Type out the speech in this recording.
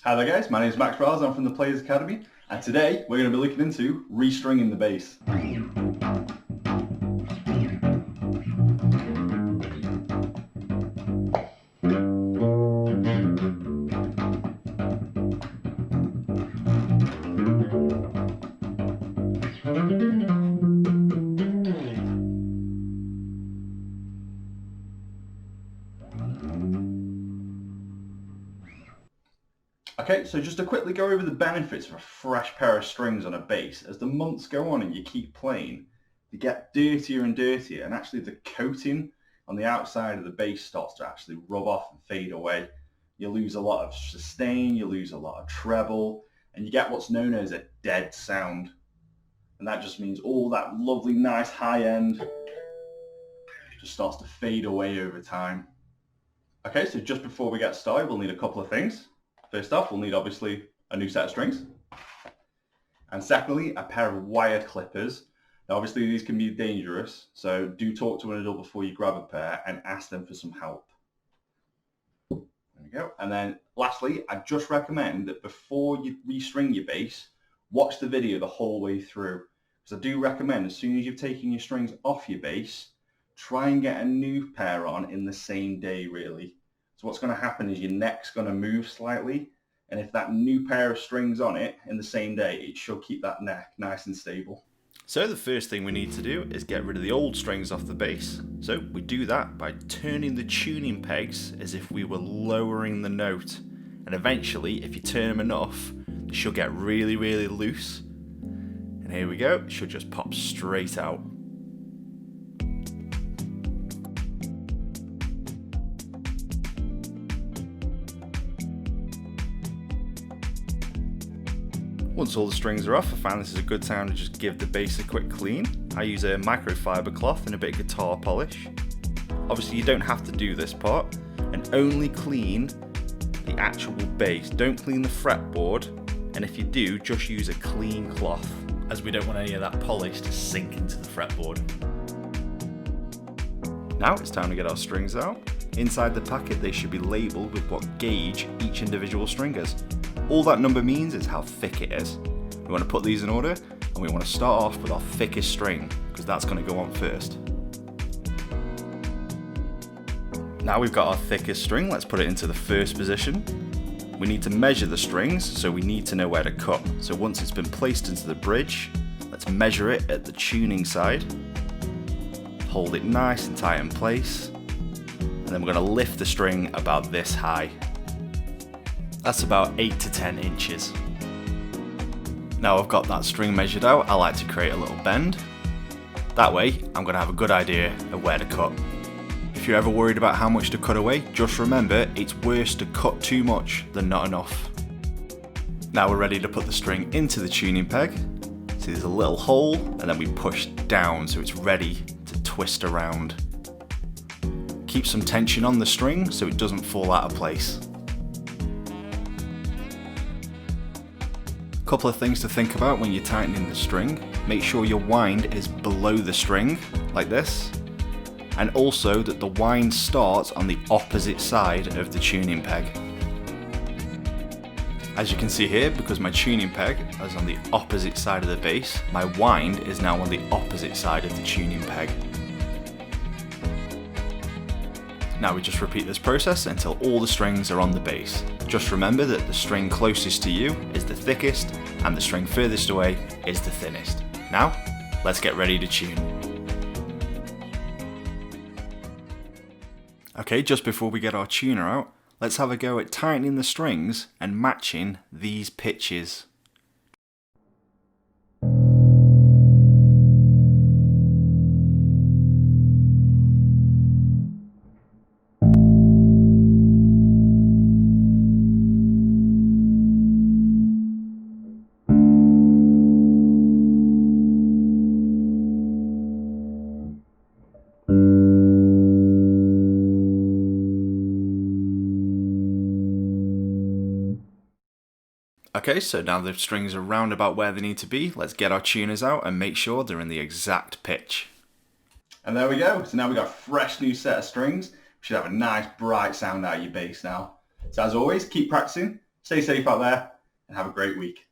Hi there guys, my name is Max Riles, I'm from the Players Academy, and today we're going to be looking into restringing the bass. Okay, so just to quickly go over the benefits of a fresh pair of strings on a bass. As the months go on and you keep playing, they get dirtier and dirtier, and actually the coating on the outside of the bass starts to actually rub off and fade away. You lose a lot of sustain, you lose a lot of treble, and you get what's known as a dead sound. And that just means all that lovely, nice high end just starts to fade away over time. Okay, so just before we get started, we'll need a couple of things. First off, we'll need obviously a new set of strings. And secondly, a pair of wired clippers. Now obviously these can be dangerous, so do talk to an adult before you grab a pair and ask them for some help. There we go. And then lastly, I just recommend that before you restring your bass, watch the video the whole way through. Because I do recommend as soon as you've taken your strings off your bass, try and get a new pair on in the same day really. So what's going to happen is your neck's going to move slightly, and if that new pair of strings on it in the same day, it should keep that neck nice and stable. So the first thing we need to do is get rid of the old strings off the bass. So we do that by turning the tuning pegs as if we were lowering the note. And eventually, if you turn them enough, they should get really, really loose. And here we go, it should just pop straight out. Once all the strings are off, I found this is a good time to just give the bass a quick clean. I use a microfiber cloth and a bit of guitar polish. Obviously you don't have to do this part, and only clean the actual bass. Don't clean the fretboard, and if you do, just use a clean cloth, as we don't want any of that polish to sink into the fretboard. Now it's time to get our strings out. Inside the packet they should be labelled with what gauge each individual string is. All that number means is how thick it is. We want to put these in order, and we want to start off with our thickest string, because that's going to go on first. Now we've got our thickest string, let's put it into the first position. We need to measure the strings, so we need to know where to cut. So once it's been placed into the bridge, let's measure it at the tuning side. Hold it nice and tight in place, and then we're going to lift the string about this high. That's about 8 to 10 inches. Now I've got that string measured out, I like to create a little bend. That way, I'm going to have a good idea of where to cut. If you're ever worried about how much to cut away, just remember it's worse to cut too much than not enough. Now we're ready to put the string into the tuning peg. So there's a little hole, and then we push down so it's ready to twist around. Keep some tension on the string so it doesn't fall out of place. Couple of things to think about when you're tightening the string. Make sure your wind is below the string, like this, and also that the wind starts on the opposite side of the tuning peg. As you can see here, because my tuning peg is on the opposite side of the bass, my wind is now on the opposite side of the tuning peg. Now we just repeat this process until all the strings are on the bass. Just remember that the string closest to you is the thickest, and the string furthest away is the thinnest. Now, let's get ready to tune. Okay, just before we get our tuner out, let's have a go at tightening the strings and matching these pitches. Okay, so now the strings are round about where they need to be, let's get our tuners out and make sure they're in the exact pitch. And there we go. So now we've got a fresh new set of strings. We should have a nice bright sound out of your bass now. So as always, keep practicing, Stay safe out there and have a great week.